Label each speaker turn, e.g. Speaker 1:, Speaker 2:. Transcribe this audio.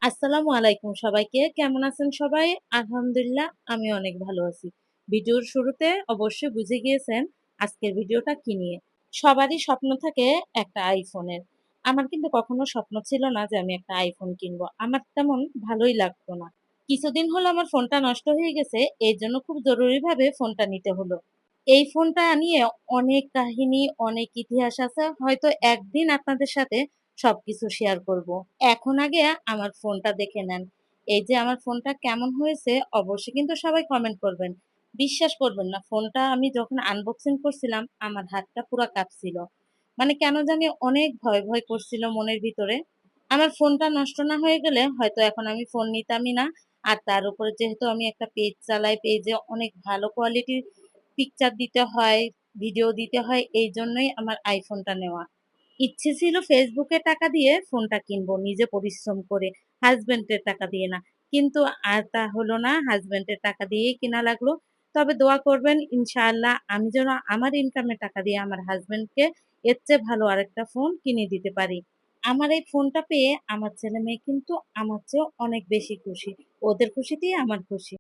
Speaker 1: আসসালামু আলাইকুম সবাইকে। কেমন আছেন সবাই? আলহামদুলিল্লাহ আমি অনেক ভালো আছি। ভিডিওর শুরুতে অবশ্যই বুঝে গিয়েছেন আজকের ভিডিওটা কি নিয়ে। সবারই স্বপ্ন থাকে একটা আইফোনের। আমার কিন্তু কখনো স্বপ্ন ছিল না যে আমি একটা আইফোন কিনবো। আমার তেমন ভালোই লাগতো না। কিছুদিন হলো আমার ফোনটা নষ্ট হয়ে গেছে। এজন্য খুব জরুরিভাবে ফোনটা নিতে হলো। এই ফোনটা নিয়ে অনেক কাহিনী, অনেক ইতিহাস আছে। হয়তো একদিন আপনাদের সাথে সবকিছু শেয়ার করব। এখন আগে আমার ফোনটা দেখে নেন। এই যে আমার ফোনটা কেমন হয়েছে অবশ্যই কিন্তু সবাই কমেন্ট করবেন। বিশ্বাস করবেন না, ফোনটা আমি যখন আনবক্সিং করছিলাম আমার হাতটা পুরা কাঁপছিল। মানে কেন জানি অনেক ভয় ভয় করছিল মনের ভিতরে। আমার ফোনটা নষ্ট না হয়ে গেলে হয়তো এখন আমি ফোন নিতামই না। আর তার উপরে যেহেতু আমি একটা পেজ চালাই, পেজে অনেক ভালো কোয়ালিটির পিকচার দিতে হয়, ভিডিও দিতে হয়, এই জন্যই আমার আইফোনটা নেওয়া। ইচ্ছে ছিল ফেসবুকে টাকা দিয়ে ফোনটা কিনবো নিজে পরিশ্রম করে, হাজবেন্ডের টাকা দিয়ে না। কিন্তু আর তা হলো না, হাজবেন্ডের টাকা দিয়েই কিনা লাগলো। তবে দোয়া করবেন ইনশাআল্লাহ আমি যেন আমার ইনকামের টাকা দিয়ে আমার হাজবেন্ডকে এর চেয়ে ভালো আরেকটা ফোন কিনে দিতে পারি। আমার এই ফোনটা পেয়ে আমার ছেলে মেয়ে কিন্তু আমার চেয়েও অনেক বেশি খুশি। ওদের খুশিতেই আমার খুশি।